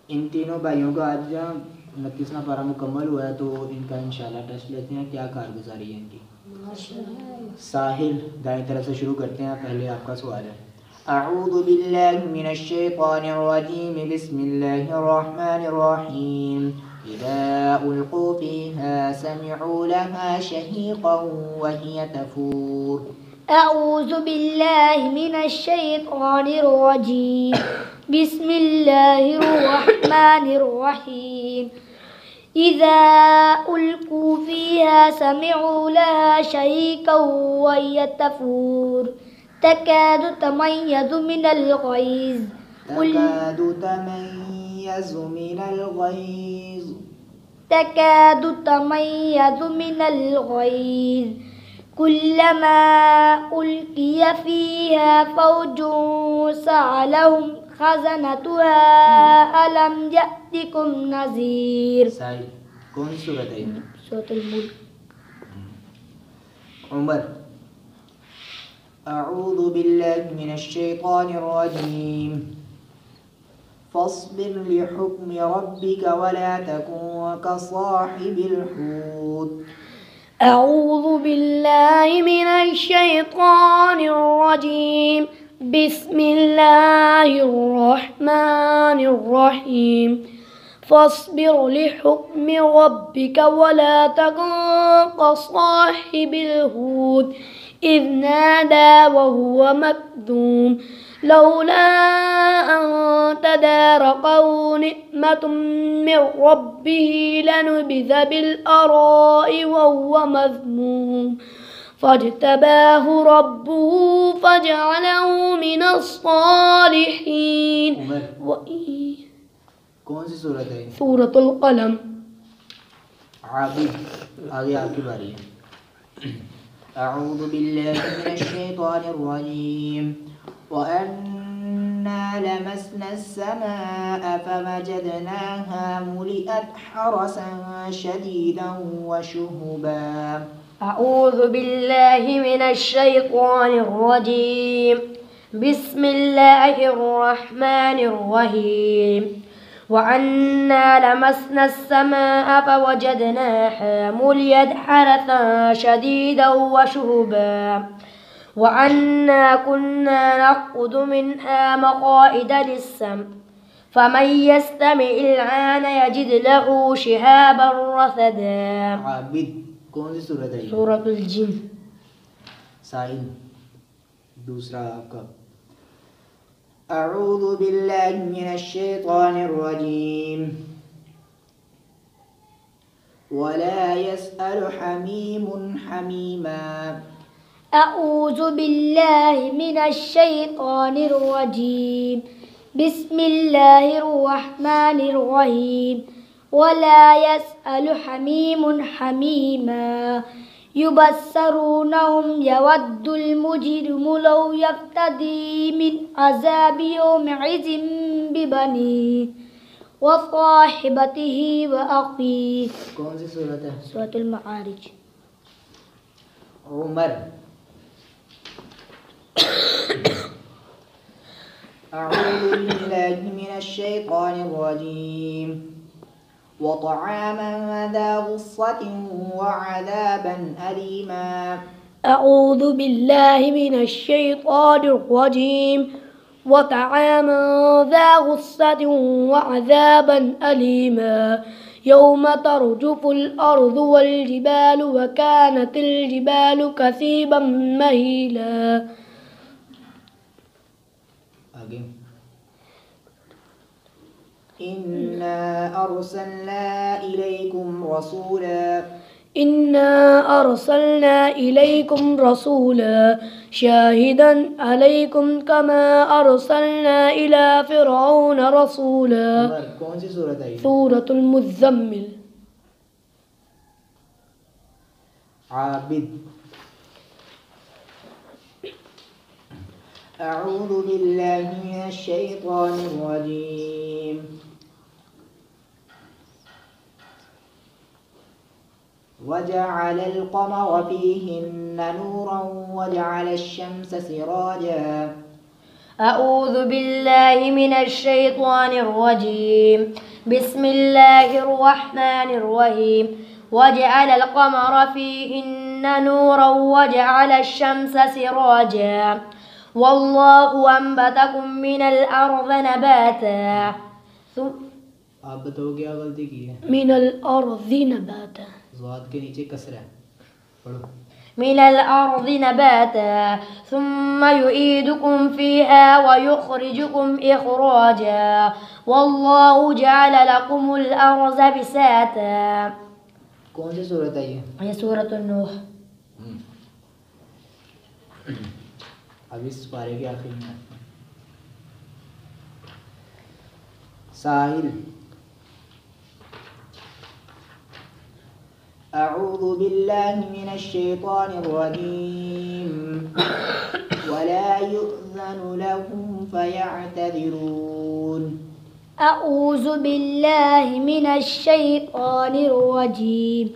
इन तीनों भाइयों का आज 29वां पारा मुकम्मल हुआ है, तो इनका इंशाल्लाह टेस्ट लेते हैं क्या कारगुजारी है इनकी। साहिल दाएं तरफ से शुरू करते हैं, पहले आपका सवाल है। अऊज़ु बिल्लाहि मिनश शैतानिर रजीम, बिस्मिल्लाहिर रहमानिर रहीम। इज़ा उल्क़ू फ़ीहा समिअू लहा शहीक़न व हिय तफूर। अऊज़ु बिल्लाहि मिनश शैतानिर रजीम, बिस्मिल्लाहिर रहमानिर रहीम। इज़ा उल्क़ू फ़ीहा समिअू लहा शहीक़न व हिय तफूर। तकादु तमय्यज़ु मिनल ग़ैज़। तकादु तमय्यज़ु मिनल ग़ैज़। तकादु तमय्यज़ु मिनल ग़ैज़। कुल्लमा उल्क़िया फ़ीहा फ़ौजुन सअलहुम ख़ज़नतुहा अलम यअतिकुम नज़ीर। साहिल कौन सी सूरत है? सूरतुल मुल्क। उमर। अऊज़ु बिल्लाहि मिनश शैतानिर रजीम। फ़स्बिर लिहुक्मि रब्बिका वला तकुन कसाहिबिल हूत। अऊज़ु बिल्लाहि मिनश शैतानिर रजीम, बिस्मिल्लाहिर रहमानिर रहीम। फ़स्बिर लिहुक्मि रब्बिका वला तकुन कसाहिबिल हूत इज़ नादा वहुव मकज़ूम लौला अन तदारकहु निअमतुम मिन रब्बिही लनुबिज़ बिलअराइ वहुव मज़मूम फज्तबाहु रब्बुहु फजअलहु मिनस्सालिहीन। कौन सी सूरत है? सूरतुल क़लम। आबिद आगे आपकी बारी है। अऊज़ु बिल्लाहि मिनश शैतानिर रजीम। वअन्ना लमस्नस समाअ फवजदनाहा मुलिअत हरसन शदीदन व शुहुबा। अऊज़ु बिल्लाहि मिनश शैतानिर रजीम, बिस्मिल्लाहिर रहमानिर रहीम। वअन्ना लमस्ना अस्समाअ फवजदनाहा मुलियत हरसन शदीदन व शुहुबा। वअन्ना कुन्ना नक़उदु मिन्हा मक़ाइद लिस्सम फमन यस्तमि'il आन यजिद लहु शिहाबन रसदा। आबिद कौन सी सूरत है? सूरतुल जिन। साहिल दूसरा आपका। अऊज़ु बिल्लाहि मिनश शैतानिर रजीम। वला यसअलु हमीमुन हमीमा। अऊज़ु बिल्लाहि मिनश शैतानिर रजीम, बिस्मिल्लाहिर रहमानिर रहीम। वला यसअलु हमीमुन हमीमा युबस्सिरूनहुम यवद्दुल मुजरिमु लौ यफ्तदी मिन अज़ाबि यौमिइज़िन बिबनीहि व साहिबतिही व अख़ीहि। कौन सी सूरत है? सूरतुल मआरिज। उमर। अऊज़ु बिल्लाहि मिनश शैतानिर रजीम। वतआमन ज़ा गुस्सतिन वअज़ाबन अलीमा। अऊज़ु बिल्लाहि मिनश शैतानिर रजीम। वतआमन ज़ा गुस्सतिन वअज़ाबन अलीमा यौम तर्जुफुल अर्ज़ु वल जिबालु व कानतिल जिबालु कसीबन महीला। आगे। इन्ना अरसलना इलैकुम रसूला। इन्ना अरसलना इलैकुम रसूला शाहिदन अलैकुम कमा अरसलना इला फ़िरऔन रसूला। कौन सी सूरत है? सूरतुल मुज़्ज़म्मिल। आबिद। अऊज़ु बिल्लाहि मिनश शैतानिर रजीम। वजअलल क़मर फ़ीहिन्ना नूरन वजअलश शम्स सिराजा। أعوذ بالله من الشيطان الرجيم بسم الله الرحمن الرحيم وجعل القمر فيهن نورا وجعل الشمس سراجا والله أنبتكم من الأرض نباتا आप बताओ क्या गलती की है? من الأرض نباتا ज़ाद के नीचे कसरा है, पढ़ो। من الأرض نباتا ثم يعيدكم فيها ويخرجكم إخراجا والله جعل لكم الأرض بساطا कौन सी सूरत है ये? ये सूरत नूह। अब इस पारे के आखिर में साहिल। अऊज़ु बिल्लाहि मिनश्शैतानिर्रजीम वला युअज़नु लहुम फयअतज़िरून। أعوذ بالله من الشيطان الرجيم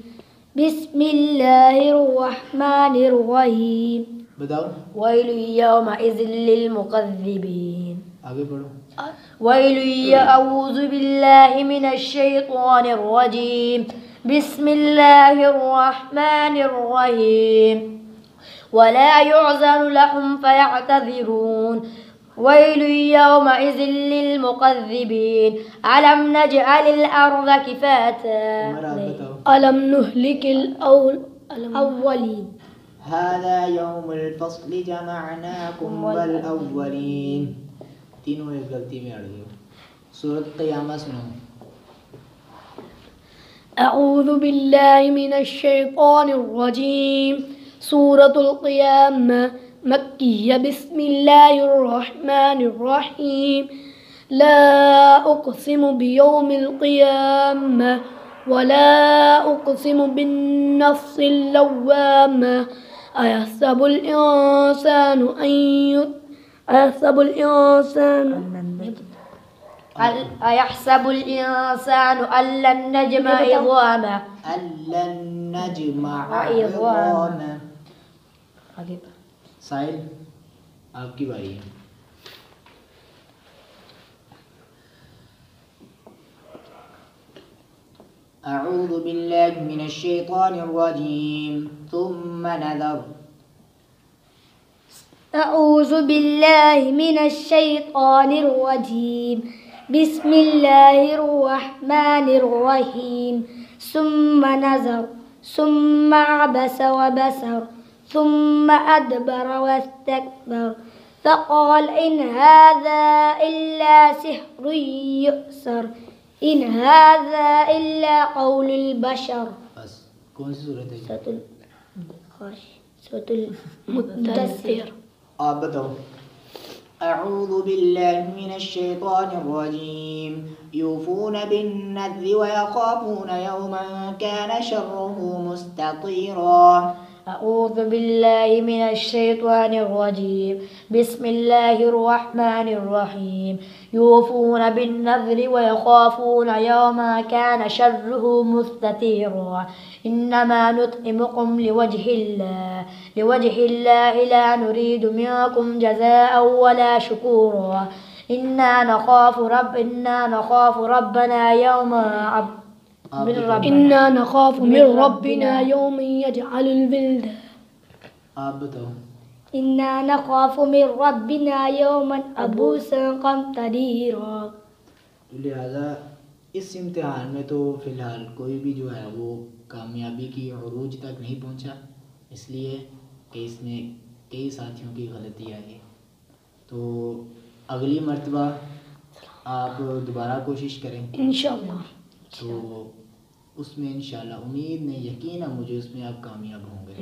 بسم الله الرحمن الرحيم बताओ। ويل يومئذ للمكذبين आगे पढ़ो। أعوذ بالله من الشيطان الرجيم بسم الله الرحمن الرحيم ولا يعزن لهم فيعتذرون ويل يومئذ للمكذبين ألم نجعل الأرض كفاتا ألم نهلك الأولين هذا يوم الفصل जमअनाकुम वल अव्वलीन। तीनों एक गलती में अड़ गए। सूरत क़यामा सुनो। أعوذ بالله من الشيطان الرجيم سورة القيامة مكية بسم الله الرحمن الرحيم لا أقسم بيوم القيامة ولا أقسم بالنفس اللوامة أيحسب الإنسان أيحسب الإنسان أن لن نجمع عظاما अल्लन नजमअ इज़ामा। साहिल आपकी बारी है। अऊज़ु बिल्लाहि मिनश्शैतानिर्रजीम थुम्मा नज़र। أعوذ بالله من الشيطان الرجيم بسم الله الرحمن الرحيم ثم نظر ثم عبس وبصر ثم أدبر واستكبر فقال إن هذا إلا سحر يؤثر إن هذا إلا قول البشر। बस कौन सी सूरत है? सूरत المدثر। आप बताओ। अऊज़ु बिल्लाहि मिनश्शैतानिर्रजीम यूफ़ून बिन्नज़्र वयख़ाफ़ून यौमन कान शर्रुहु मुस्ततीरा। أعوذ بالله من الشيطان الرجيم بسم الله الرحمن الرحيم يوفون بالنذر ويخافون يوما كان شره مستطيرا إنما نطعمكم لوجه الله لا نريد منكم جزاء ولا شكورا إنا نخاف ربنا يوما إنا نخاف من ربنا يوما يجعل الولدان। आप बताओ। إنا نخاف من ربنا يوما عبوسا قمطريرا। लिहाजा इस इम्तिहान में तो फ़िलहाल कोई भी जो है वो कामयाबी की उरूज तक नहीं पहुंचा, इसलिए कि इसमें कई साथियों की गलती आई। तो अगली मर्तबा आप दोबारा कोशिश करें इंशाअल्लाह। तो उसमें इंशाल्लाह उम्मीद नहीं, यकीन है मुझे, उसमें आप कामयाब होंगे।